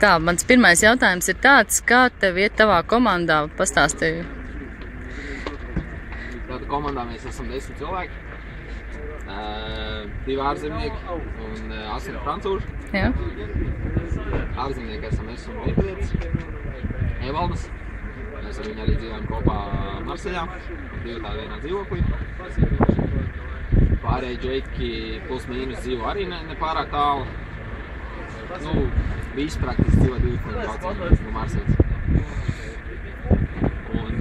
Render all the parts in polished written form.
Tā, mans pirmais jautājums ir tāds, kā tev iet tavā komandā? Pastāstīju. Tātad komandā mēs esam 10 cilvēki. 2 ārzemnieki un 8 francūži. Jā. Ārzemnieki esam es un Vietlietis, Evaldas. Mēs ar viņu arī dzīvojam kopā Marsejā, 2 vienā dzīvoklī. Pārējie džeiki plus mīnus dzīvo arī nepārāk tālu. Nu, visi praktiski dzīvo 2 braucieni no Marsejas. Un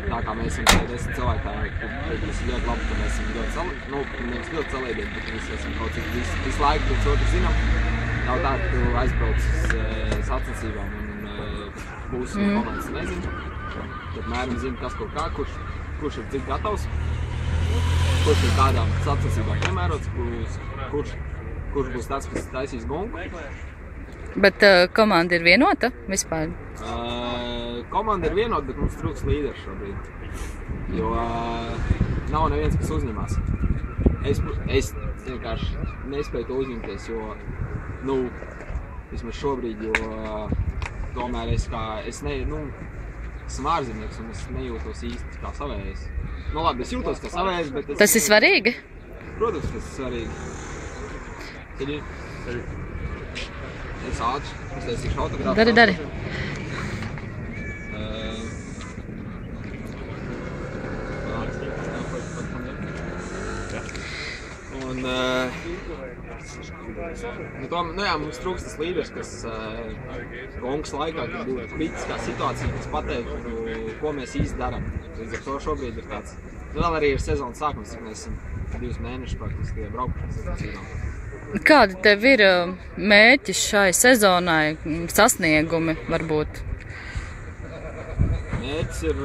tā kā mēs esam 10 cilvēki, tas ir ļoti labi, ka mēs esam ļoti salīdēti, bet mēs esam kaut cik visu laiku viens otru zinām. Nav tā, ka tu aizbrauc uz sacensībām un būs komandas nezinu. Tad mēram zina, kas kaut kā, kurš ir cik gatavs, kurš ir kādām sacensībām piemērots, kurš būs tas, kas taisīs gongu. Bet komanda ir vienota vispār? Komanda ir vienota, bet mums trūks līderis šobrīd. Jo nav neviens, kas uzņemās. Es vienkārši nespēju to uzņemties, jo, vismaz šobrīd, jo tomēr esmu ārzemnieks un es nejūtos īsti kā savējais. Labi, es jūtos kā savējais, bet Tas ir svarīgi? Protams, tas ir svarīgi. Es ātri, uztaisīšu autogrāfu. Dari. Un, mums trūks tas līderis, kas gongas laikā, kad būtu kritiskā situācija, kas pateiktu, ko mēs īsti darām. Līdz ar to šobrīd ir tāds, vēl arī ir sezonas sākums, mēs esam 2 mēnešus praktiski braukšanas. Kādi tev ir mērķi šai sezonai, sasniegumi varbūt? Mērķis ir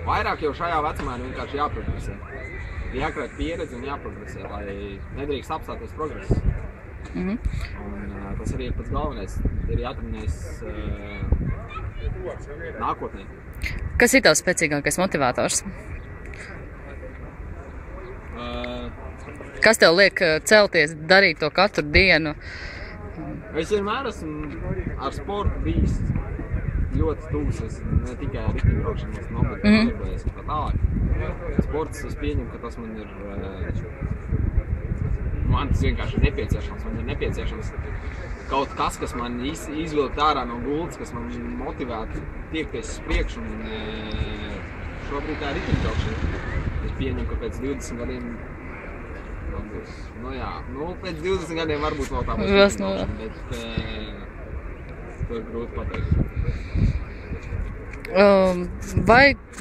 vairāk jau šajā vecumā ir vienkārši jāprogresē. Jākrāt pieredzi un jāprogresē, lai nedrīkst apstāties progress. Un tas arī ir pats galvenais. Ir jāatminēs nākotnē. Kas ir tavs spēcīgākais motivators? Kas tev liek celties, darīt to katru dienu? Es vienmēr esmu ar sportu bijis ļoti tūs. Es ne tikai ar riteņbraukšanu esmu nodarbojies un tā tālāk. Sports, es pieņemu, ka tas man ir tas vienkārši ir nepieciešams. Man ir nepieciešams kaut kas, kas man izvilkt ārā no gultas, kas man motivētu tiekties uz priekšu. Šobrīd tā ir riteņbraukšana. Es pieņemu, ka pēc 20 gadiem pēc 20 gadiem varbūt vēl tā būs riteņbraukšana, bet to ir grūti pateikt.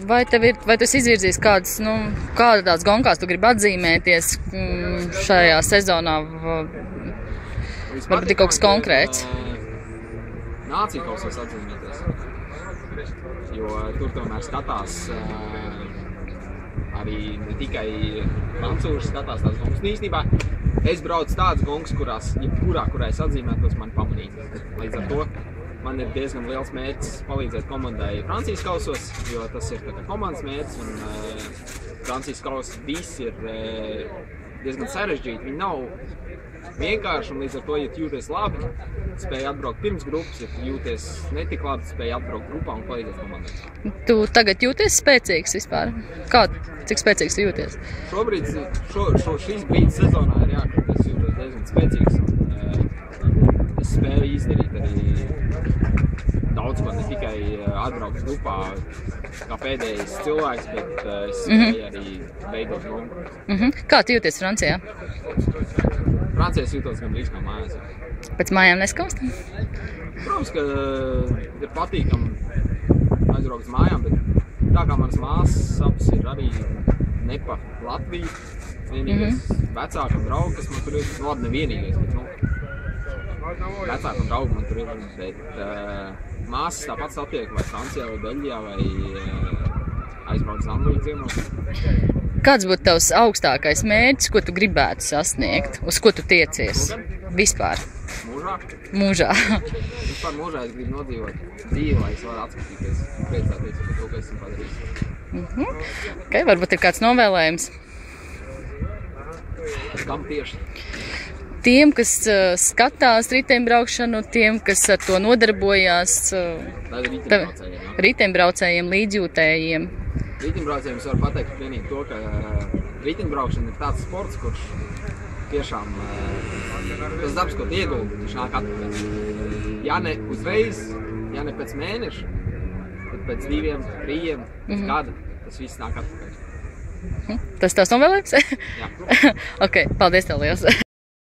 Vai tu esi izvirzījis kādās gongās tu gribi atzīmēties šajā sezonā? Varbūt ir kaut kas konkrēts? Nāciju kausos atzīmēties, jo tur tomēr skatās arī ne tikai francūži skatās tās gongas. Īstenībā es braucu tādas gongas, kurā es atzīmētos, man pamanīt. Līdz ar to man ir diezgan liels mērķis palīdzēt komandai Francijas kausos, jo tas ir komandas mērķis, un Francijas kausi visi ir diezgan sarežģīti. Viņi nav vienkārši, un līdz ar to, ja jūties labi, spēj atbraukt pirms grupas, ja jūties netik labi, spēj atbraukt grupā un palīdzēt komandai. Tu tagad jūties spēcīgs vispār? Cik spēcīgs tu jūties? Šobrīd, šīs brīdis sezonā ir jākrīt, es jūtos diezgan spēcīgs. Es spēju izdarīt arī daudz, ko ne tikai atbraukt grupā kā pēdējais cilvēks, bet es spēju arī veidot gongu. Kā tu jūties Francijā? Francijā es jūtos gan brīz kā mājās. Pēc mājām neskaust? Protams, ka ir patīkami aizbraukt uz mājām, bet tā kā manas māsas abas ir arī ne pa Latviju, vienīgais vecāka drauga, kas man tur ir, labi nevienīgais, bet vecāku draugu man tur ir, bet māsas tāpat satiek vai Francijā vai Beļģijā vai aizbrauc uz Angliju ciemos. Kāds būtu tavs augstākais mērķis, ko tu gribētu sasniegt, uz ko tu tiecies? Vispār? Mūžā. Vispār mūžā es gribu nodzīvot dzīvi, lai es varu atskatīties, priecāties par to, ko esmu padarījis. Varbūt ir kāds novēlējums? Kam tieši? tiem, kas skatās riteņbraukšanu, tiem, kas ar to nodarbojās, riteņbraucējiem, līdzjūtējiem? Riteņbraucējiem es varu pateikt vienīgi to, ka riteņbraukšana ir tāds sports, kurš tiešām tas darbs, ko tu ieguldi, viņš nāk atpakaļ. Ja ne uzreiz, ja ne pēc mēneša, tad pēc 2, 3, gada, tas viss nāk atpakaļ. Tas tās novēlējums? Jā. Ok, paldies tev liels.